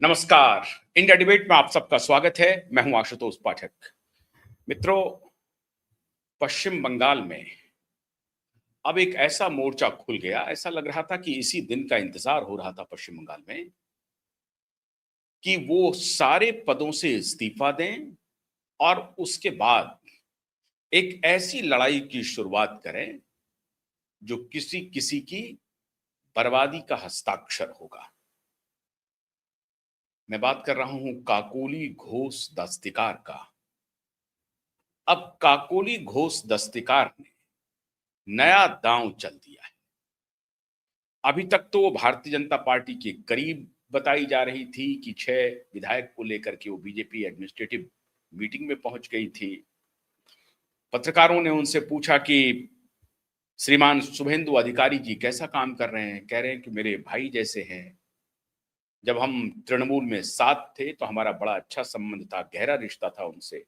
नमस्कार। India debate में आप सबका स्वागत है। मैं हूं आशुतोष पाठक। मित्रों, पश्चिम बंगाल में अब एक ऐसा मोर्चा खुल गया, ऐसा लग रहा था कि इसी दिन का इंतजार हो रहा था पश्चिम बंगाल में कि वो सारे पदों से इस्तीफा दें और उसके बाद एक ऐसी लड़ाई की शुरुआत करें जो किसी किसी की बर्बादी का हस्ताक्षर होगा। मैं बात कर रहा हूं काकोली घोष दस्तिकार का। अब काकोली घोष दस्तिकार ने नया दांव चल दिया है। अभी तक तो वो भारतीय जनता पार्टी के करीब बताई जा रही थी कि 6 विधायक को लेकर के वो बीजेपी एडमिनिस्ट्रेटिव मीटिंग में पहुंच गई थी। पत्रकारों ने उनसे पूछा कि श्रीमान शुभेंदु अधिकारी जी कैसा काम कर रहे हैं? कह रहे हैं कि मेरे भाई जैसे हैं। जब हम तृणमूल में साथ थे तो हमारा बड़ा अच्छा संबंध था, गहरा रिश्ता था उनसे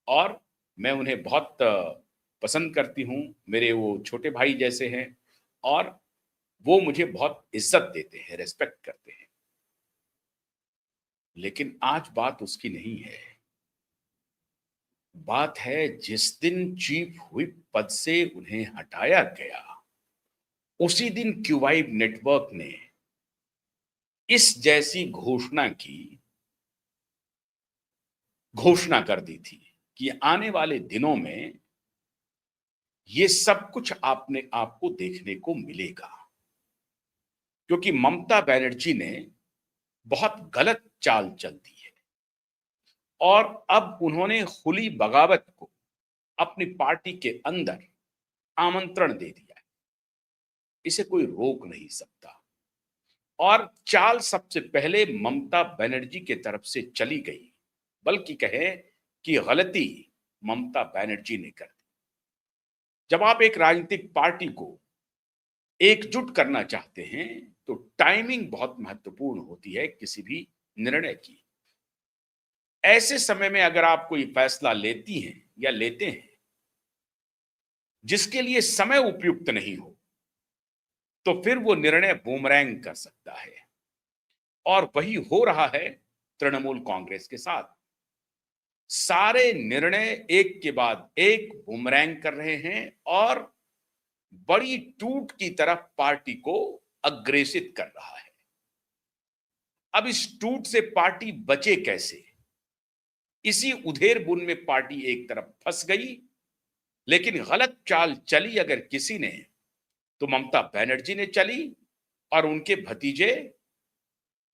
और मैं उन्हें बहुत पसंद करती हूँ। मेरे वो छोटे भाई जैसे हैं और वो मुझे बहुत इज्जत देते हैं, रिस्पेक्ट करते हैं। लेकिन आज बात उसकी नहीं है। बात है जिस दिन चीफ व्हिप पद से उन्हें हटाया गया, उसी दिन क्यूवाइब नेटवर्क ने इस जैसी घोषणा कर दी थी कि आने वाले दिनों में ये सब कुछ आपको देखने को मिलेगा, क्योंकि ममता बनर्जी ने बहुत गलत चाल चल दी है और अब उन्होंने खुली बगावत को अपनी पार्टी के अंदर आमंत्रण दे दिया है। इसे कोई रोक नहीं सकता और चाल सबसे पहले ममता बनर्जी के तरफ से चली गई, बल्कि कहें कि गलती ममता बनर्जी ने कर दी। जब आप एक राजनीतिक पार्टी को एकजुट करना चाहते हैं तो टाइमिंग बहुत महत्वपूर्ण होती है किसी भी निर्णय की। ऐसे समय में अगर आप कोई फैसला लेती हैं या लेते हैं जिसके लिए समय उपयुक्त नहीं हो, तो फिर वो निर्णय बूमरैंग कर सकता है और वही हो रहा है तृणमूल कांग्रेस के साथ। सारे निर्णय एक के बाद एक बूमरैंग कर रहे हैं और बड़ी टूट की तरफ पार्टी को अग्रेसित कर रहा है। अब इस टूट से पार्टी बचे कैसे? इसी उधेर बुन में पार्टी एक तरफ फंस गई। लेकिन गलत चाल चली अगर किसी ने तो ममता बनर्जी ने चली और उनके भतीजे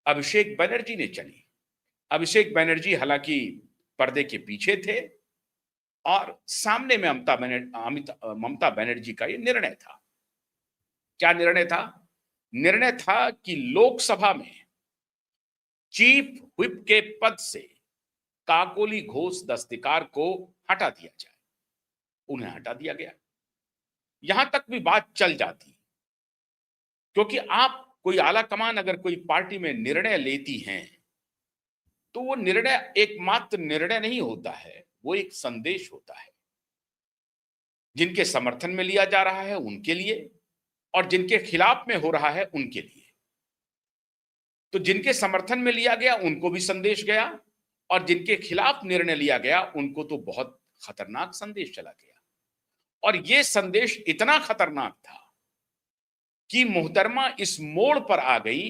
अभिषेक बनर्जी ने चली। अभिषेक बनर्जी हालांकि पर्दे के पीछे थे और सामने में ममता बनर्जी का ये निर्णय था। क्या निर्णय था? निर्णय था कि लोकसभा में चीफ व्हिप के पद से काकोली घोष दस्तिकार को हटा दिया जाए। उन्हें हटा दिया गया। यहां तक भी बात चल जाती, क्योंकि आप कोई आला कमान अगर कोई पार्टी में निर्णय लेती हैं तो वो निर्णय एकमात्र निर्णय नहीं होता है, वो एक संदेश होता है। जिनके समर्थन में लिया जा रहा है उनके लिए और जिनके खिलाफ में हो रहा है उनके लिए। तो जिनके समर्थन में लिया गया उनको भी संदेश गया और जिनके खिलाफ निर्णय लिया गया उनको तो बहुत खतरनाक संदेश चला गया। और यह संदेश इतना खतरनाक था कि मोहतरमा इस मोड़ पर आ गई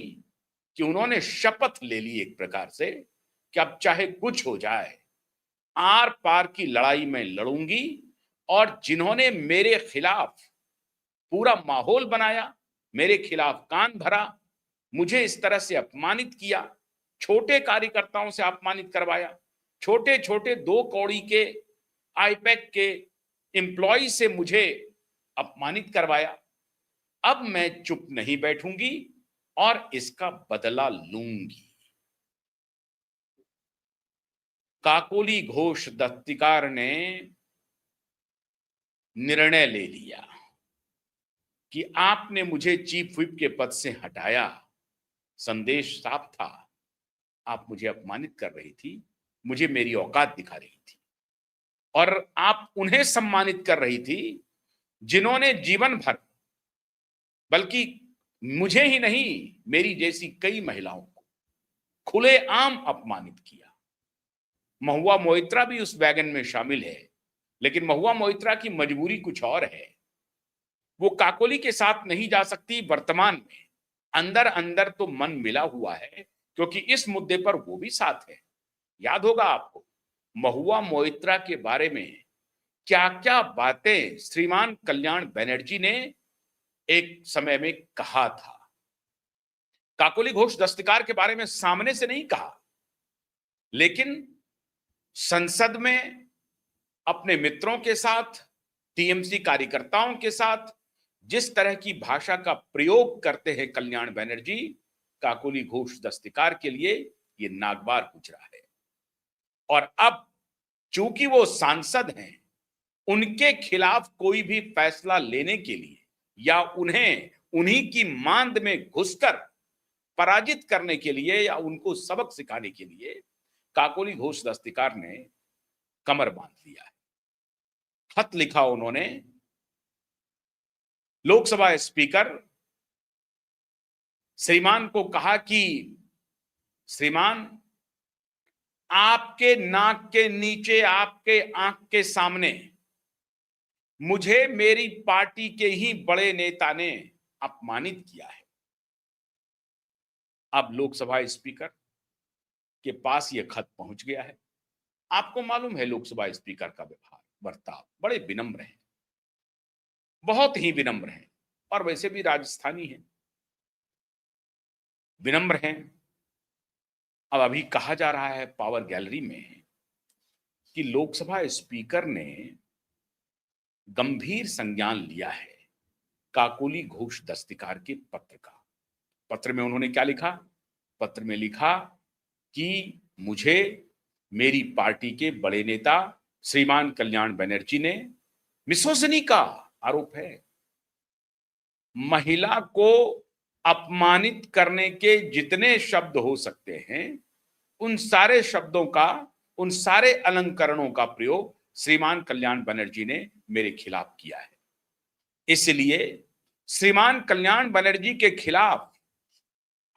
कि उन्होंने शपथ ले ली एक प्रकार से कि अब चाहे कुछ हो जाए, आर पार की लड़ाई में लड़ूंगी और जिन्होंने मेरे खिलाफ पूरा माहौल बनाया, मेरे खिलाफ कान भरा, मुझे इस तरह से अपमानित किया, छोटे कार्यकर्ताओं से अपमानित करवाया, छोटे छोटे 2 कौड़ी के आईपैक के एम्प्लॉय से मुझे अपमानित करवाया। अब मैं चुप नहीं बैठूंगी और इसका बदला लूंगी। काकोली घोष दस्तिकार ने निर्णय ले लिया कि आपने मुझे चीफ व्हिप के पद से हटाया। संदेश साफ था, आप मुझे अपमानित कर रही थी, मुझे मेरी औकात दिखा रही थी और आप उन्हें सम्मानित कर रही थी जिन्होंने जीवन भर, बल्कि मुझे ही नहीं मेरी जैसी कई महिलाओं को खुलेआम अपमानित किया। महुआ मोइत्रा भी उस वैगन में शामिल है, लेकिन महुआ मोइत्रा की मजबूरी कुछ और है। वो काकोली के साथ नहीं जा सकती वर्तमान में, अंदर अंदर तो मन मिला हुआ है, क्योंकि इस मुद्दे पर वो भी साथ है। याद होगा आपको, महुआ मोइत्रा के बारे में क्या क्या बातें श्रीमान कल्याण बनर्जी ने एक समय में कहा था। काकोली घोष दस्तकार के बारे में सामने से नहीं कहा, लेकिन संसद में अपने मित्रों के साथ, टीएमसी कार्यकर्ताओं के साथ जिस तरह की भाषा का प्रयोग करते हैं कल्याण बनर्जी, काकोली घोष दस्तकार के लिए ये नागवार गुजरा है। और अब चूंकि वो सांसद हैं, उनके खिलाफ कोई भी फैसला लेने के लिए या उन्हें उन्हीं की मांद में घुसकर पराजित करने के लिए या उनको सबक सिखाने के लिए काकोली घोष दस्तकार ने कमर बांध लिया है। खत लिखा उन्होंने लोकसभा स्पीकर श्रीमान को, कहा कि श्रीमान, आपके नाक के नीचे, आपके आंख के सामने मुझे मेरी पार्टी के ही बड़े नेता ने अपमानित किया है। अब लोकसभा स्पीकर के पास यह खत पहुंच गया है। आपको मालूम है लोकसभा स्पीकर का व्यवहार, बर्ताव बड़े विनम्र हैं, बहुत ही विनम्र हैं, और वैसे भी राजस्थानी हैं, विनम्र हैं। अब अभी कहा जा रहा है पावर गैलरी में कि लोकसभा स्पीकर ने गंभीर संज्ञान लिया है काकोली घोष दस्तकार के पत्र का। पत्र में उन्होंने क्या लिखा? पत्र में लिखा कि मुझे मेरी पार्टी के बड़े नेता श्रीमान कल्याण बनर्जी ने मिसोजिनी का आरोप है, महिला को अपमानित करने के जितने शब्द हो सकते हैं उन सारे शब्दों का, उन सारे अलंकरणों का प्रयोग श्रीमान कल्याण बनर्जी ने मेरे खिलाफ किया है। इसलिए श्रीमान कल्याण बनर्जी के खिलाफ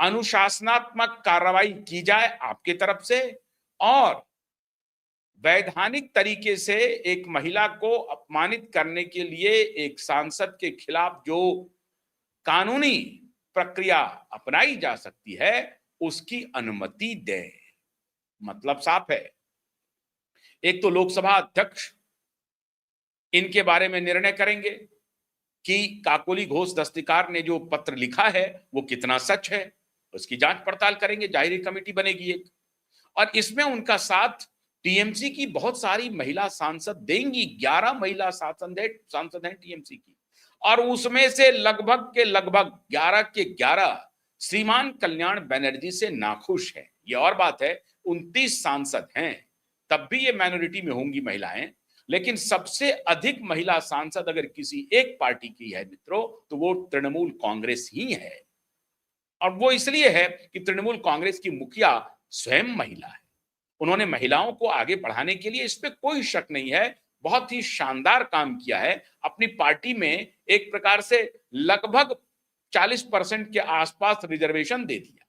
अनुशासनात्मक कार्रवाई की जाए आपके तरफ से, और वैधानिक तरीके से एक महिला को अपमानित करने के लिए एक सांसद के खिलाफ जो कानूनी प्रक्रिया अपनाई जा सकती है उसकी अनुमति दें। मतलब साफ है, एक तो लोकसभा अध्यक्ष इनके बारे में निर्णय करेंगे कि काकोली घोष दस्तकार ने जो पत्र लिखा है वो कितना सच है, उसकी जांच पड़ताल करेंगे, जाहिर कमेटी बनेगी एक, और इसमें उनका साथ टीएमसी की बहुत सारी महिला सांसद देंगी। 11 महिला सांसद हैं टीएमसी की, और उसमें से लगभग 11 के 11 श्रीमान कल्याण बनर्जी से नाखुश है। ये और बात है 29 सांसद हैं, तब भी ये माइनॉरिटी में होंगी महिलाएं, लेकिन सबसे अधिक महिला सांसद अगर किसी एक पार्टी की है मित्रों तो वो तृणमूल कांग्रेस ही है। और वो इसलिए है कि तृणमूल कांग्रेस की मुखिया स्वयं महिला है। उन्होंने महिलाओं को आगे बढ़ाने के लिए, इसमें कोई शक नहीं है, बहुत ही शानदार काम किया है। अपनी पार्टी में एक प्रकार से लगभग 40% के आसपास रिजर्वेशन दे दिया।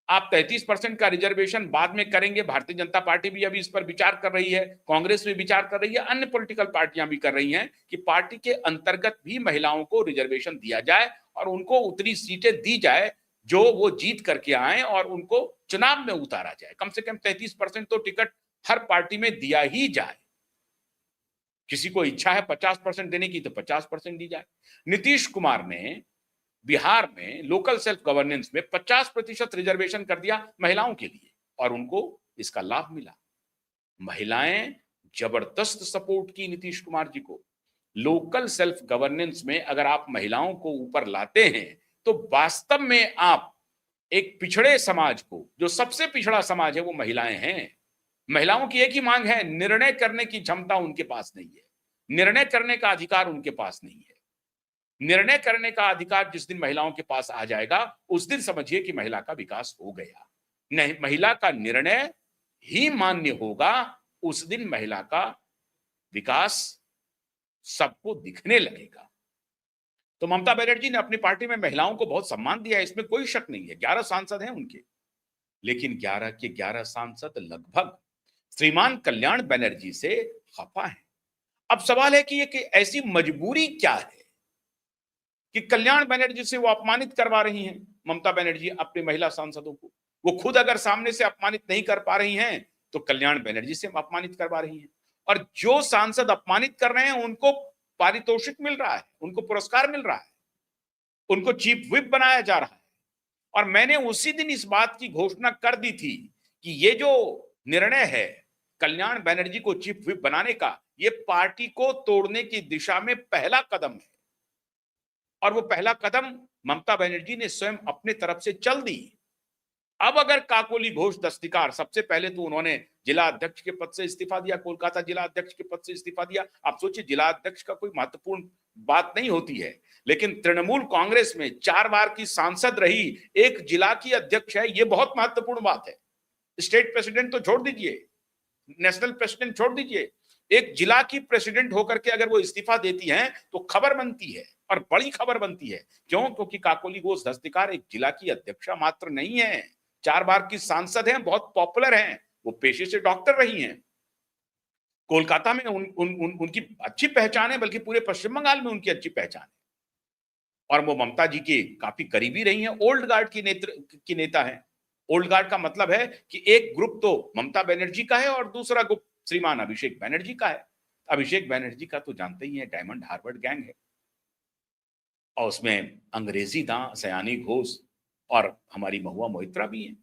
आप 33% का रिजर्वेशन बाद में करेंगे, भारतीय जनता पार्टी भी अभी इस पर विचार कर रही है, कांग्रेस भी विचार कर रही है, अन्य पॉलिटिकल पार्टियां भी कर रही हैं कि पार्टी के अंतर्गत भी महिलाओं को रिजर्वेशन दिया जाए और उनको उतनी सीटें दी जाए जो वो जीत करके आए और उनको चुनाव में उतारा जाए। कम से कम 33% तो टिकट हर पार्टी में दिया ही जाए। किसी को इच्छा है 50% देने की तो 50% दी जाए। नीतीश कुमार ने बिहार में लोकल सेल्फ गवर्नेंस में 50% रिजर्वेशन कर दिया महिलाओं के लिए और उनको इसका लाभ मिला। महिलाएं जबरदस्त सपोर्ट की नीतीश कुमार जी को। लोकल सेल्फ गवर्नेंस में अगर आप महिलाओं को ऊपर लाते हैं तो वास्तव में आप एक पिछड़े समाज को, जो सबसे पिछड़ा समाज है वो महिलाएं हैं। महिलाओं की एक ही मांग है, निर्णय करने की क्षमता उनके पास नहीं है, निर्णय करने का अधिकार उनके पास नहीं है। निर्णय करने का अधिकार जिस दिन महिलाओं के पास आ जाएगा उस दिन समझिए कि महिला का विकास हो गया। नहीं, महिला का निर्णय ही मान्य होगा, उस दिन महिला का विकास सबको दिखने लगेगा। तो ममता बनर्जी ने अपनी पार्टी में महिलाओं को बहुत सम्मान दिया है, इसमें कोई शक नहीं है। 11 सांसद हैं उनके, लेकिन 11 के 11 सांसद लगभग श्रीमान कल्याण बनर्जी से खफा हैं। अब सवाल है कि ये कि ऐसी मजबूरी क्या है कि कल्याण बनर्जी से वो अपमानित करवा रही हैं, ममता बनर्जी अपने महिला सांसदों को। वो खुद अगर सामने से अपमानित नहीं कर पा रही हैं तो कल्याण बनर्जी से अपमानित करवा रही हैं। और जो सांसद अपमानित कर रहे हैं उनको पारितोषिक मिल रहा है, उनको पुरस्कार मिल रहा है, उनको चीफ व्हिप बनाया जा रहा है। और मैंने उसी दिन इस बात की घोषणा कर दी थी कि ये जो निर्णय है कल्याण बनर्जी को चीफ व्हिप बनाने का, ये पार्टी को तोड़ने की दिशा में पहला कदम है। और वो पहला कदम ममता बनर्जी ने स्वयं अपने तरफ से चल दी। अब अगर काकोली घोष दस्तिकार, सबसे पहले तो उन्होंने जिला अध्यक्ष के पद से इस्तीफा दिया, कोलकाता जिला अध्यक्ष के पद से इस्तीफा दिया। आप सोचिए, जिला अध्यक्ष का कोई महत्वपूर्ण बात नहीं होती है, लेकिन तृणमूल कांग्रेस में 4 बार की सांसद रही एक जिला की अध्यक्ष है, ये बहुत महत्वपूर्ण बात है। स्टेट प्रेसिडेंट तो छोड़ दीजिए, नेशनल प्रेसिडेंट छोड़ दीजिए, एक जिला की प्रेसिडेंट होकर के अगर वो इस्तीफा देती हैं तो खबर बनती है, और बड़ी खबर बनती है। क्यों? क्योंकि काकोली घोष दस्तिकार एक जिला की अध्यक्षा मात्र नहीं है, 4 बार की सांसद हैं, बहुत पॉपुलर हैं, वो पेशे से डॉक्टर रही हैं। कोलकाता में उनकी अच्छी पहचान है, बल्कि पूरे पश्चिम बंगाल में उनकी अच्छी पहचान है। और वो ममता जी की काफी करीबी रही हैं, ओल्ड गार्ड की नेता है। ओल्ड गार्ड का मतलब है कि एक ग्रुप तो ममता बनर्जी का है और दूसरा ग्रुप श्रीमान अभिषेक बनर्जी का है। अभिषेक बनर्जी का तो जानते ही है, डायमंड हार्बर गैंग है, और उसमें अंग्रेजी दां सयानी घोष और हमारी महुआ मोइत्रा भी हैं।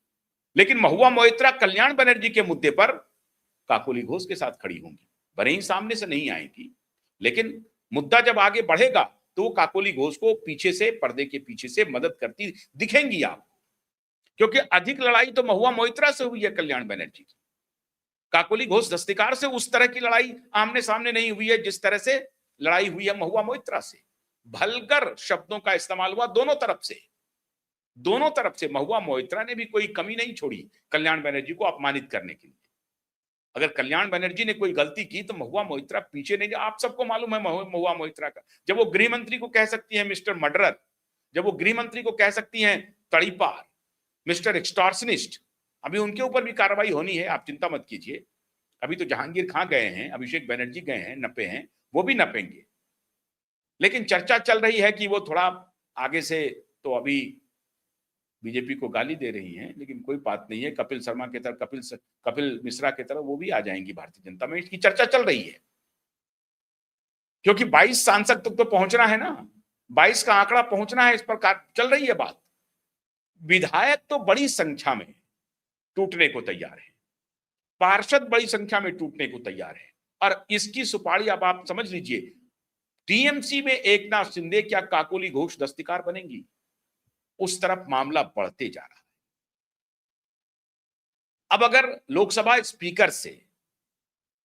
लेकिन महुआ मोइत्रा कल्याण बनर्जी के मुद्दे पर काकोली घोष के साथ खड़ी होंगी, भले ही सामने से नहीं आएगी, लेकिन मुद्दा जब आगे बढ़ेगा तो वो काकोली घोष को पीछे से, पर्दे के पीछे से मदद करती दिखेंगी आप, क्योंकि अधिक लड़ाई तो महुआ मोइत्रा से हुई है कल्याण बनर्जी की। काकोली घोष दस्तिकार से उस तरह की लड़ाई आमने सामने नहीं हुई है जिस तरह से लड़ाई हुई है महुआ मोइत्रा से। भलकर शब्दों का इस्तेमाल हुआ दोनों तरफ से। दोनों तरफ से महुआ मोइत्रा ने भी कोई कमी नहीं छोड़ी कल्याण बनर्जी को अपमानित करने के लिए। अगर कल्याण बनर्जी ने कोई गलती की तो महुआ मोइत्रा पीछे नहीं। आप सबको मालूम है महुआ मोइत्रा का, जब वो गृह मंत्री को कह सकती है मिस्टर मर्डरर, जब वो गृह मंत्री को कह सकती हैं तड़ीपार, मिस्टर एक्सटॉर्शनिस्ट, अभी उनके ऊपर भी कार्रवाई होनी है, आप चिंता मत कीजिए। अभी तो जहांगीर खां गए हैं, अभिषेक बनर्जी गए हैं, नपे हैं, वो भी नपेंगे। लेकिन चर्चा चल रही है कि वो थोड़ा आगे से तो अभी बीजेपी को गाली दे रही हैं, लेकिन कोई बात नहीं है, कपिल शर्मा की तरह, कपिल मिश्रा की तरह वो भी आ जाएंगी भारतीय जनता में, इसकी चर्चा चल रही है। क्योंकि 22 सांसद तक तो पहुंचना है ना, 22 का आंकड़ा पहुंचना है, इस पर चल रही है बात। विधायक तो बड़ी संख्या में टूटने को तैयार है, पार्षद बड़ी संख्या में टूटने को तैयार है, और इसकी सुपारी अब आप समझ लीजिए, टीएमसी में एकनाथ शिंदे क्या काकोली घोष दस्तिकार बनेंगी, उस तरफ मामला बढ़ते जा रहा है। अब अगर लोकसभा स्पीकर से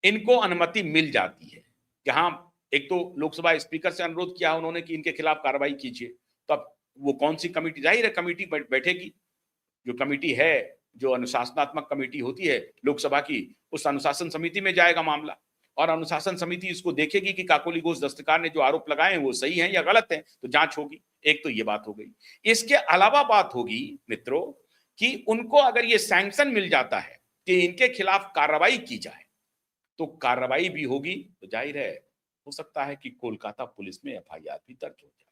इनको अनुमति मिल जाती है कि हाँ, एक तो लोकसभा स्पीकर से अनुरोध किया उन्होंने कि इनके खिलाफ कार्रवाई कीजिए, तो अब वो कौन सी कमेटी, जाहिर है कमेटी बैठेगी, जो कमेटी है, जो अनुशासनात्मक कमेटी होती है लोकसभा की, उस अनुशासन समिति में जाएगा मामला, और अनुशासन समिति इसको देखेगी कि काकोली घोष दस्तिकार ने जो आरोप लगाए हैं वो सही हैं या गलत हैं, तो जांच होगी। एक तो ये बात हो गई। इसके अलावा बात होगी मित्रों कि उनको अगर ये सैंक्शन मिल जाता है कि इनके खिलाफ कार्रवाई की जाए, तो कार्रवाई भी होगी, तो जाहिर है हो सकता है कि कोलकाता पुलिस में एफआईआर भी दर्ज हो जाए,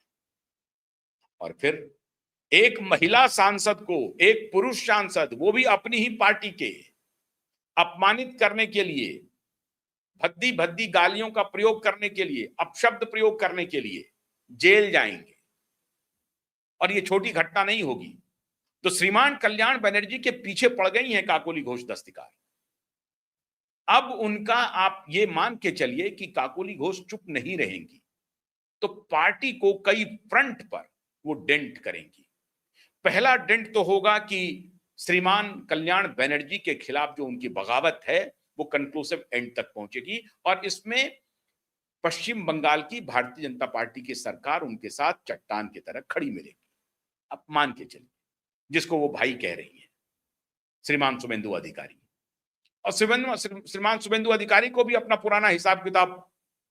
और फिर एक महिला सांसद को, एक पुरुष सांसद, वो भी अपनी ही पार्टी के, अपमानित करने के लिए, भद्दी भद्दी गालियों का प्रयोग करने के लिए, अपशब्द प्रयोग करने के लिए जेल जाएंगे, और ये छोटी घटना नहीं होगी। तो श्रीमान कल्याण बनर्जी के पीछे पड़ गई हैं काकोली घोष दस्तिकार। अब उनका, आप ये मान के चलिए कि काकोली घोष चुप नहीं रहेंगी, तो पार्टी को कई फ्रंट पर वो डेंट करेंगी। पहला डेंट तो होगा कि श्रीमान कल्याण बनर्जी के खिलाफ जो उनकी बगावत है वो कंक्लूसिव एंड तक पहुंचेगी, और इसमें पश्चिम बंगाल की भारतीय जनता पार्टी की सरकार उनके साथ चट्टान की तरह खड़ी मिलेगी। अब मान के चलिए, जिसको वो भाई कह रही है, श्रीमान शुभेंदु अधिकारी, और श्रीमान शुभेंदु अधिकारी को भी अपना पुराना हिसाब किताब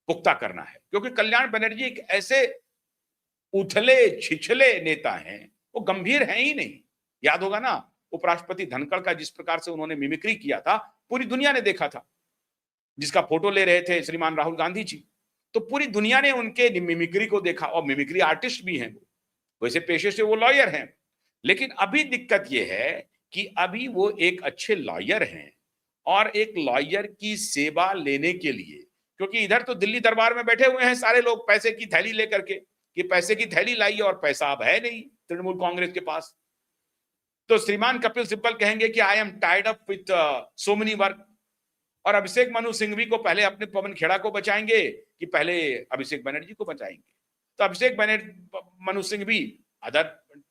पुख्ता करना है, क्योंकि कल्याण बनर्जी एक ऐसे उथले छिछले नेता हैं, वो गंभीर हैं ही नहीं। याद होगा ना, उपराष्ट्रपति धनखड़ का जिस प्रकार से उन्होंने मिमिक्री किया था, पूरी दुनिया ने देखा था। जिसका फोटो ले रहे थे श्रीमान राहुल गांधी जी, तो पूरी दुनिया ने उनके मिमिक्री को देखा, और मिमिक्री आर्टिस्ट भी हैं वो, वैसे पेशे से वो लॉयर हैं। लेकिन अभी दिक्कत ये है कि अभी वो एक अच्छे लॉयर हैं, और एक लॉयर की सेवा लेने के लिए, क्योंकि इधर तो दिल्ली दरबार में बैठे हुए हैं सारे लोग पैसे की थैली लेकर के, कि पैसे की थैली लाइए, और पैसा अब है नहीं तृणमूल कांग्रेस के पास। तो श्रीमान कपिल सिब्बल कहेंगे कि I am tied up with so many work, और अभिषेक मनु सिंघवी को पहले अपने पवन खेड़ा को बचाएंगे कि पहले अभिषेक बनर्जी को बचाएंगे। तो Abhishek Manu Singhvi other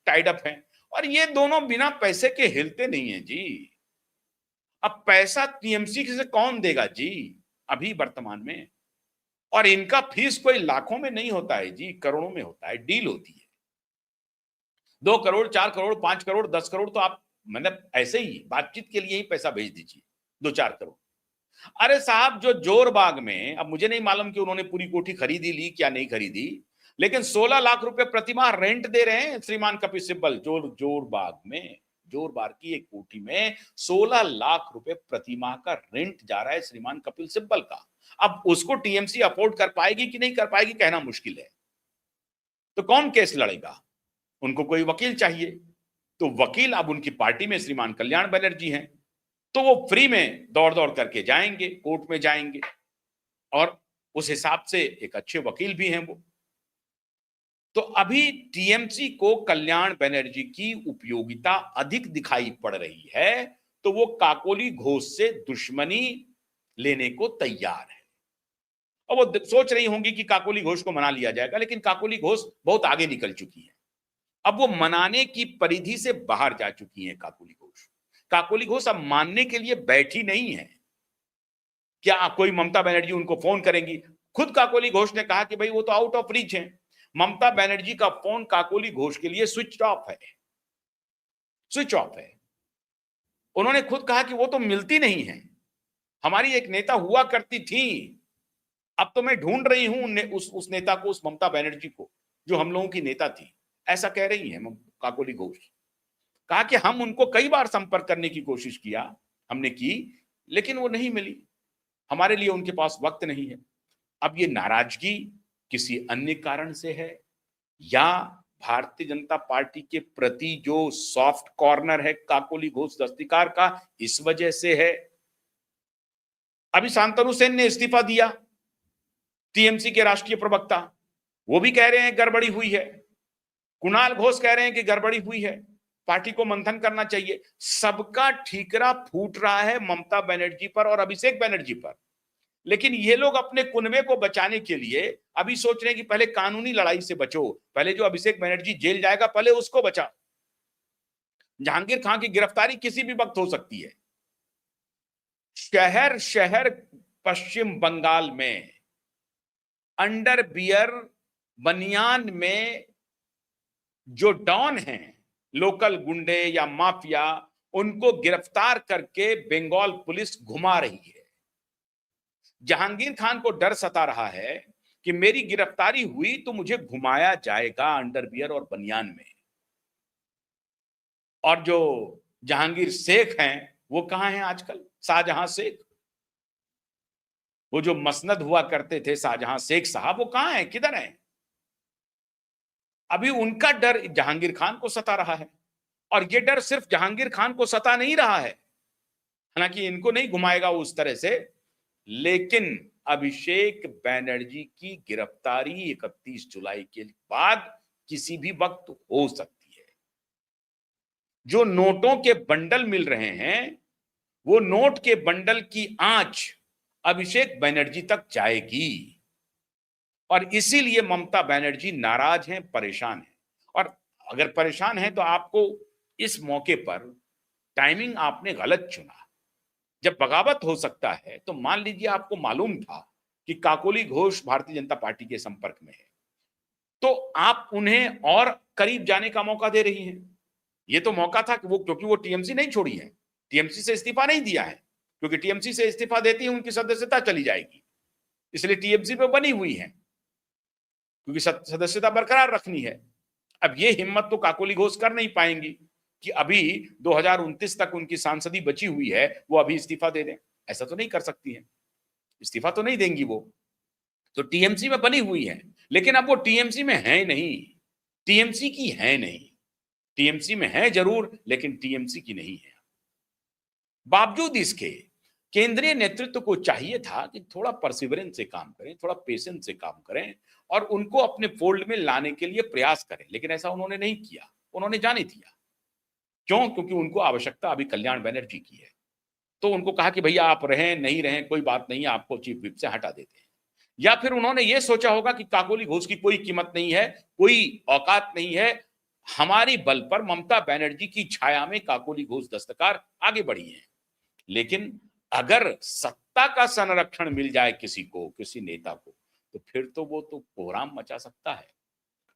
tied up हैं, और ये दोनों बिना पैसे के हिलते नहीं है जी। अब पैसा टीएमसी से कौन देगा जी अभी वर्तमान में, और इनका फीस कोई लाखों में नहीं होता है जी, करोड़ों में होता है, डील होती है। 2 करोड़ 4 करोड़ 5 करोड़ 10 करोड़ तो आप मतलब ऐसे ही बातचीत के लिए ही पैसा भेज दीजिए, 2-4 करोड़। अरे साहब, जो जोरबाग में, अब मुझे नहीं मालूम कि उन्होंने पूरी कोठी खरीदी ली क्या नहीं खरीदी, लेकिन 16 लाख रुपए प्रतिमाह रेंट दे रहे हैं श्रीमान कपिल सिब्बल। जोरबाग में, जोरबाग की एक कोठी में 16 लाख रुपए प्रतिमाह का रेंट जा रहा है श्रीमान कपिल सिब्बल का। अब उसको टीएमसी अफोर्ड कर पाएगी कि नहीं कर पाएगी कहना मुश्किल है। तो कौन केस लड़ेगा? उनको कोई वकील चाहिए, तो वकील अब उनकी पार्टी में श्रीमान कल्याण बनर्जी हैं, तो वो फ्री में दौड़ दौड़ करके जाएंगे, कोर्ट में जाएंगे, और उस हिसाब से एक अच्छे वकील भी हैं वो। तो अभी टीएमसी को कल्याण बनर्जी की उपयोगिता अधिक दिखाई पड़ रही है, तो वो काकोली घोष से दुश्मनी लेने को तैयार है। और वो सोच रही होंगी कि काकोली घोष को मना लिया जाएगा, लेकिन काकोली घोष बहुत आगे निकल चुकी है। अब वो मनाने की परिधि से बाहर जा चुकी है काकोली घोष। काकोली घोष अब मानने के लिए बैठी नहीं है। क्या कोई ममता बनर्जी उनको फोन करेंगी? खुद काकोली घोष ने कहा कि भाई वो तो आउट ऑफ रीच है। ममता बनर्जी का फोन काकोली घोष के लिए स्विच ऑफ है, स्विच ऑफ है। उन्होंने खुद कहा कि वो तो मिलती नहीं है, हमारी एक नेता हुआ करती थी, अब तो मैं ढूंढ रही हूं उस नेता को, उस ममता बनर्जी को जो हम लोगों की नेता थी, ऐसा कह रही है काकोली घोष। कहा कि हम उनको कई बार संपर्क करने की कोशिश किया, हमने की, लेकिन वो नहीं मिली, हमारे लिए उनके पास वक्त नहीं है। अब ये नाराजगी किसी अन्य कारण से है, या भारतीय जनता पार्टी के प्रति जो सॉफ्ट कॉर्नर है काकोली घोष दस्तिकार का, इस वजह से है। अभी शांतनु सेन ने इस्तीफा दिया, टीएमसी के राष्ट्रीय प्रवक्ता, वो भी कह रहे हैं गड़बड़ी हुई है। कुणाल घोष कह रहे हैं कि गड़बड़ी हुई है, पार्टी को मंथन करना चाहिए। सबका ठीकरा फूट रहा है ममता बनर्जी पर और अभिषेक बनर्जी पर, लेकिन ये लोग अपने कुनबे को बचाने के लिए अभी सोच रहे हैं कि पहले कानूनी लड़ाई से बचो, पहले जो अभिषेक बनर्जी जेल जाएगा पहले उसको बचाओ। जहांगीर खान की गिरफ्तारी किसी भी वक्त हो सकती है। शहर शहर पश्चिम बंगाल में अंडरवियर बनियान में जो डॉन हैं, लोकल गुंडे या माफिया, उनको गिरफ्तार करके बंगाल पुलिस घुमा रही है। जहांगीर खान को डर सता रहा है कि मेरी गिरफ्तारी हुई तो मुझे घुमाया जाएगा अंडरवियर और बनियान में। और जो जहांगीर शेख हैं वो कहां हैं आजकल? शाहजहां शेख, वो जो मसनद हुआ करते थे शाहजहां शेख साहब, वो कहां हैं, किधर हैं? अभी उनका डर जहांगीर खान को सता रहा है, और ये डर सिर्फ जहांगीर खान को सता नहीं रहा है, हालांकि इनको नहीं घुमाएगा उस तरह से, लेकिन अभिषेक बनर्जी की गिरफ्तारी 31 जुलाई के बाद किसी भी वक्त हो सकती है। जो नोटों के बंडल मिल रहे हैं, वो नोट के बंडल की आंच अभिषेक बनर्जी तक जाएगी, और इसीलिए ममता बनर्जी नाराज हैं, परेशान हैं। और अगर परेशान हैं तो आपको इस मौके पर टाइमिंग आपने गलत चुना। जब बगावत हो सकता है तो मान लीजिए आपको मालूम था कि काकोली घोष भारतीय जनता पार्टी के संपर्क में है, तो आप उन्हें और करीब जाने का मौका दे रही हैं। ये तो मौका था कि वो, क्योंकि वो टीएमसी नहीं छोड़ी है, टीएमसी से इस्तीफा नहीं दिया है, क्योंकि टीएमसी से इस्तीफा देती है उनकी सदस्यता चली जाएगी, इसलिए टीएमसी पे बनी हुई है, क्योंकि सदस्यता बरकरार रखनी है। अब ये हिम्मत तो काकोली घोष कर नहीं पाएंगी, कि अभी 2029 तक उनकी सांसदी बची हुई है, वो अभी इस्तीफा दे दें। ऐसा तो नहीं कर सकती है, इस्तीफा तो नहीं देंगी वो। तो टीएमसी में बनी हुई है, लेकिन अब वो टीएमसी में है नहीं, टीएमसी की है नहीं। टीएमसी में है जरूर, लेकिन टीएमसी की नहीं है। बावजूद इसके केंद्रीय नेतृत्व को चाहिए था कि थोड़ा परसिवरेंस से काम करें, थोड़ा पेशेंस से काम करें और उनको अपने फोल्ड में लाने के लिए प्रयास करें, लेकिन ऐसा उन्होंने नहीं किया। उन्होंने जाने दिया। क्यों? क्योंकि उनको आवश्यकता अभी कल्याण बनर्जी की है। तो उनको कहा कि भैया आप रहें, नहीं रहें कोई बात नहीं, आपको चीफ व्हिप से हटा देते हैं। या फिर उन्होंने ये सोचा होगा कि काकोली घोष की कोई कीमत नहीं है, कोई औकात नहीं है, हमारी बल पर ममता बनर्जी की छाया में काकोली घोष दस्तकार आगे बढ़ी है। लेकिन अगर सत्ता का संरक्षण मिल जाए किसी को, किसी नेता को, तो फिर तो वो तो कोहराम मचा सकता है।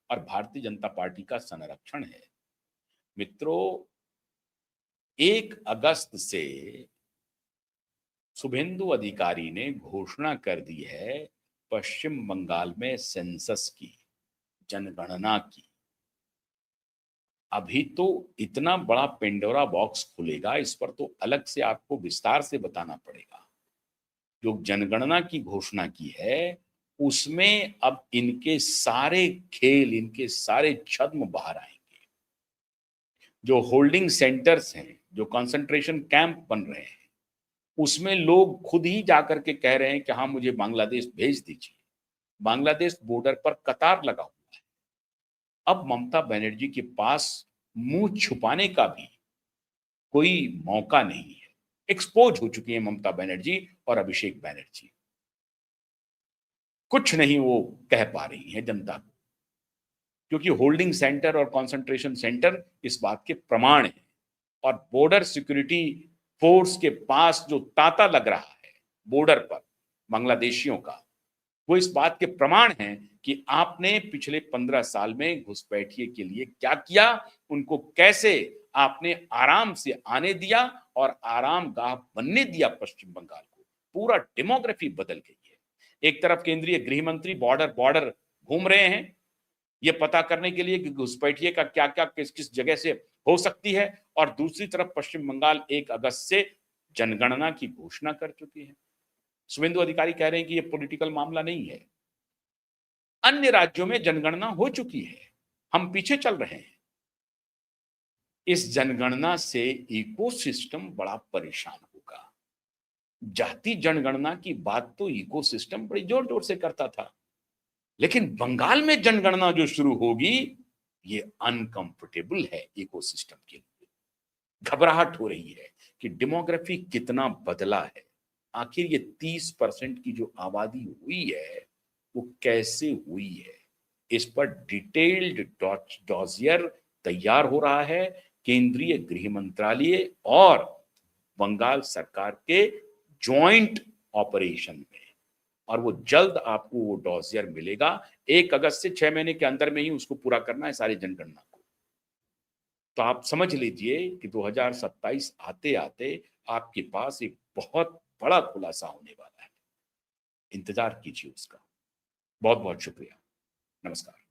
और भारतीय जनता पार्टी का संरक्षण है। मित्रों, 1 अगस्त से शुभेंदु अधिकारी ने घोषणा कर दी है पश्चिम बंगाल में सेंसस की, जनगणना की। अभी तो इतना बड़ा पेंडोरा बॉक्स खुलेगा, इस पर तो अलग से आपको विस्तार से बताना पड़ेगा। जो जनगणना की घोषणा की है, उसमें अब इनके सारे खेल, इनके छद्म बाहर आएंगे। जो होल्डिंग सेंटर्स हैं, जो कंसंट्रेशन कैंप बन रहे हैं, उसमें लोग खुद ही जाकर के कह रहे हैं कि हाँ मुझे बांग्लादेश भेज दीजिए। बांग्लादेश बॉर्डर पर कतार लगा हुआ है। अब ममता बनर्जी के पास मुंह छुपाने का भी कोई मौका नहीं है। एक्सपोज हो चुकी है ममता बनर्जी और अभिषेक बनर्जी। कुछ नहीं वो कह पा रही है जनता को, क्योंकि होल्डिंग सेंटर और कंसंट्रेशन सेंटर इस बात के प्रमाण है। और बॉर्डर सिक्योरिटी फोर्स के पास जो तांता लग रहा है बॉर्डर पर बांग्लादेशियों का, वो इस बात के प्रमाण हैं कि आपने पिछले 15 साल में घुसपैठिए के लिए क्या किया, उनको कैसे आपने आराम से आने दिया और आराम गाह बनने दिया। पश्चिम बंगाल को पूरा डेमोग्राफी बदल गई है। एक तरफ केंद्रीय गृह मंत्री बॉर्डर घूम रहे हैं ये पता करने के लिए कि घुसपैठिए का क्या क्या किस किस जगह से हो सकती है, और दूसरी तरफ पश्चिम बंगाल 1 अगस्त से जनगणना की घोषणा कर चुकी है। शुभेंदु अधिकारी कह रहे हैं कि ये पॉलिटिकल मामला नहीं है। अन्य राज्यों में जनगणना हो चुकी है, हम पीछे चल रहे हैं। इस जनगणना से इकोसिस्टम बड़ा परेशान होगा। जाति जनगणना की बात तो इकोसिस्टम बड़ी जोर जोर से करता था, लेकिन बंगाल में जनगणना जो शुरू होगी, ये अनकंफर्टेबल है इकोसिस्टम के लिए। घबराहट हो रही है कि डेमोग्राफी कितना बदला है। आखिर ये 30% की जो आबादी हुई है वो कैसे हुई है, इस पर डिटेल्ड डॉसियर तैयार हो रहा है केंद्रीय गृह मंत्रालय और बंगाल सरकार के जॉइंट ऑपरेशन में। और वो जल्द आपको वो डॉसियर मिलेगा। 1 अगस्त से 6 महीने के अंदर में ही उसको पूरा करना है सारी जनगणना को। तो आप समझ लीजिए कि 2027 आते आते आपके पास एक बहुत बड़ा खुलासा होने वाला है। इंतजार कीजिए उसका। बहुत बहुत शुक्रिया। नमस्कार।